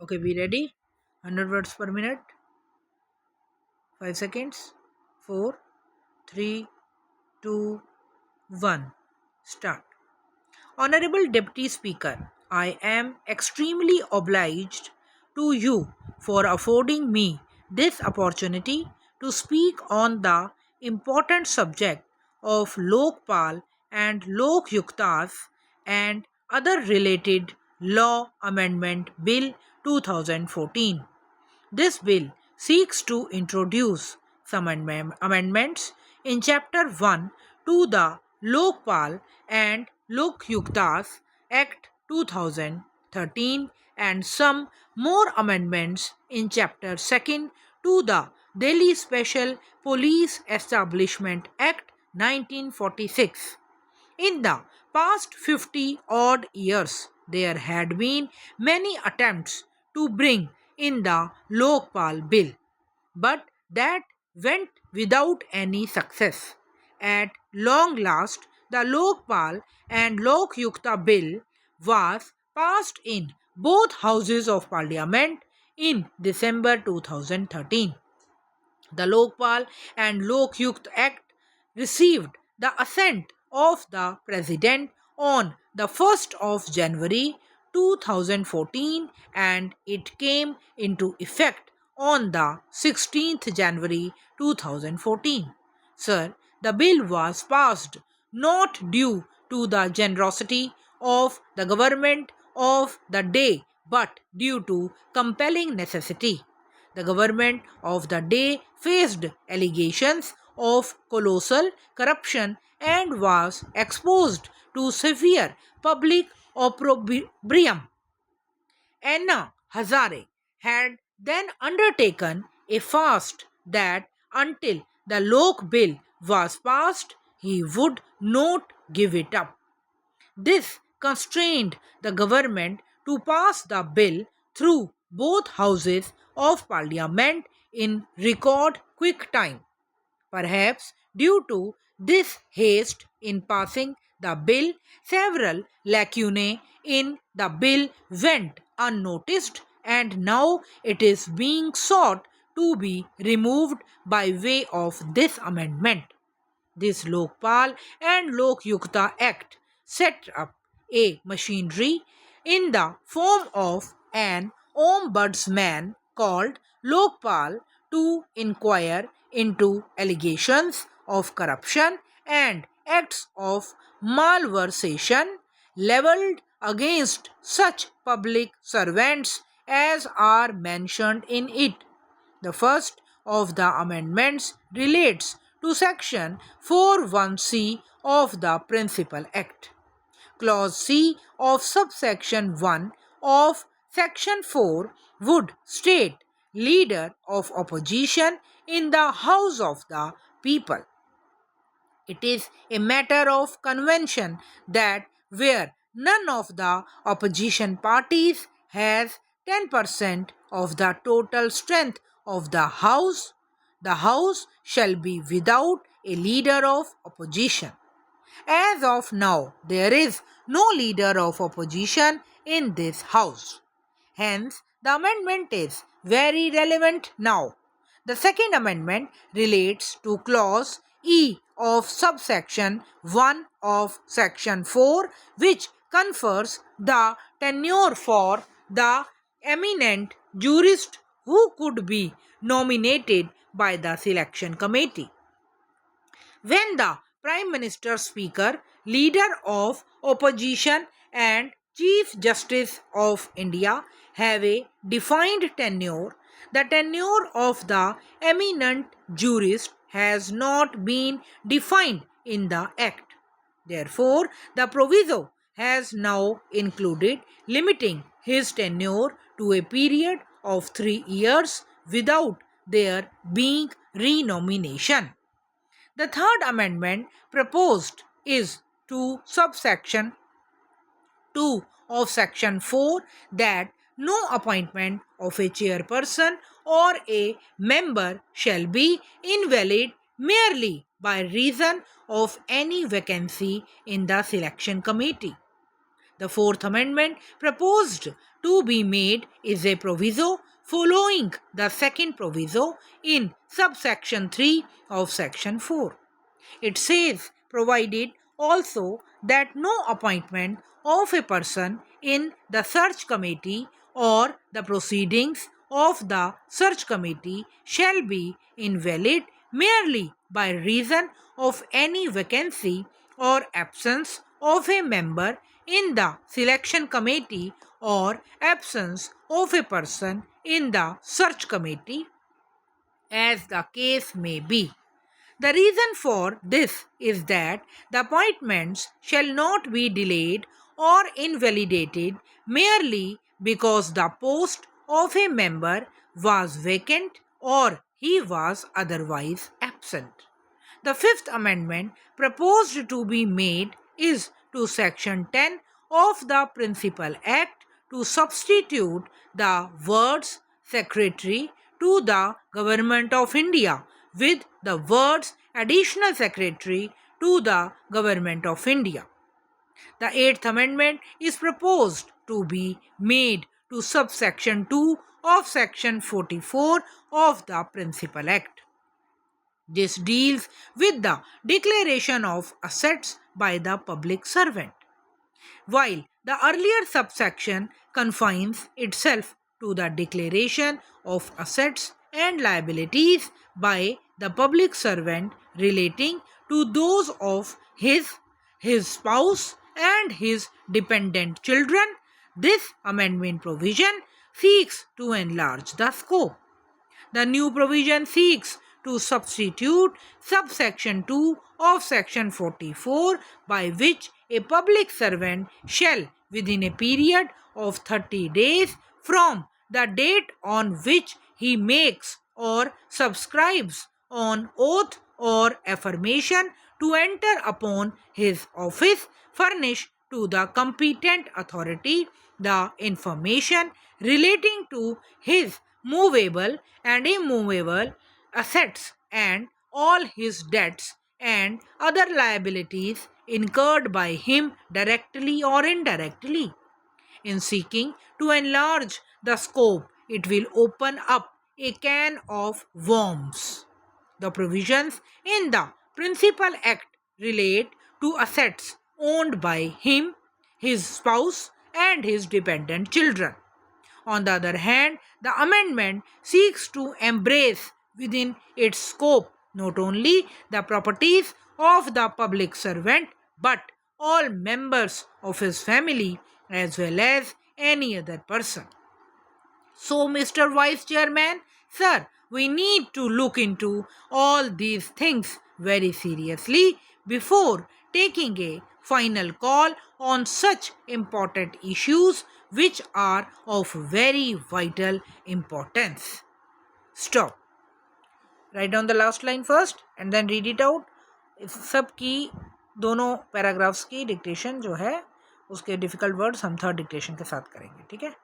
Okay, be ready. 100 words per minute. 5 seconds. 4, 3, 2, 1. Start. Honorable Deputy Speaker, I am extremely obliged to you for affording me this opportunity to speak on the important subject of Lokpal and Lok Yuktas and other related law amendment bill 2014. This bill seeks to introduce some amendments in Chapter 1 to the Lokpal and Lokyuktas Act 2013 and some more amendments in Chapter 2 to the Delhi Special Police Establishment Act 1946. In the past 50 odd years, there had been many attempts to bring in the Lokpal bill, but that went without any success. At long last, the Lokpal and Lokyukta bill was passed in both houses of parliament in December 2013. The Lokpal and Lokyukt Act received the assent of the President on the 1st of January 2014 and it came into effect on the 16th January 2014. Sir, the bill was passed not due to the generosity of the government of the day but due to compelling necessity. The government of the day faced allegations of colossal corruption and was exposed to severe public opprobrium. Anna Hazare had then undertaken a fast that until the Lok Bill was passed, he would not give it up. This constrained the government to pass the bill through both houses of parliament in record quick time. Perhaps due to this haste in passing the bill, several lacunae in the bill went unnoticed and now it is being sought to be removed by way of this amendment. This Lokpal and Lokyukta Act set up a machinery in the form of an ombudsman called Lokpal to inquire into allegations of corruption and acts of malversation leveled against such public servants as are mentioned in it. The first of the amendments relates to Section 41C of the Principal Act. Clause C of subsection 1 of Section 4 would state leader of opposition in the House of the People. It is a matter of convention that where none of the opposition parties has 10% of the total strength of the House shall be without a leader of opposition. As of now, there is no leader of opposition in this House. Hence, the amendment is very relevant now. The second amendment relates to clause E of subsection 1 of section 4, which confers the tenure for the eminent jurist who could be nominated by the selection committee. When the Prime Minister, Speaker, Leader of Opposition, and Chief Justice of India have a defined tenure, the tenure of the eminent jurist has not been defined in the Act. Therefore, the proviso has now included limiting his tenure to a period of 3 years without there being renomination. The third amendment proposed is to subsection 2 of section 4 that no appointment of a chairperson or a member shall be invalid merely by reason of any vacancy in the selection committee. The Fourth Amendment proposed to be made is a proviso following the second proviso in subsection 3 of section 4. It says, provided also that no appointment of a person in the search committee or the proceedings of the search committee shall be invalid merely by reason of any vacancy or absence of a member in the selection committee or absence of a person in the search committee, as the case may be. The reason for this is that the appointments shall not be delayed or invalidated merely because the post of a member was vacant or he was otherwise absent. The Fifth Amendment proposed to be made is to Section 10 of the Principal Act to substitute the words Secretary to the Government of India with the words Additional Secretary to the Government of India. The Eighth Amendment is proposed to be made to subsection 2 of Section 44 of the Principal Act. This deals with the declaration of assets by the public servant, while the earlier subsection confines itself to the declaration of assets and liabilities by the public servant relating to those of his spouse, and his dependent children. This amendment provision seeks to enlarge the scope. The new provision seeks to substitute subsection 2 of section 44, by which a public servant shall, within a period of 30 days from the date on which he makes or subscribes on oath or affirmation to enter upon his office, furnish to the competent authority the information relating to his movable and immovable assets and all his debts and other liabilities incurred by him directly or indirectly. In seeking to enlarge the scope, it will open up a can of worms. The provisions in the Principal Act relate to assets owned by him, his spouse, and his dependent children. On the other hand, the amendment seeks to embrace within its scope not only the properties of the public servant but all members of his family as well as any other person. So, Mr. Vice Chairman, sir, we need to look into all these things very seriously before taking a final call on such important issues which are of very vital importance. Stop. Write down the last line first and then read it out. इस सब की दोनों paragraphs की dictation जो है उसके difficult words हम third dictation के साथ करेंगे, ठीक है.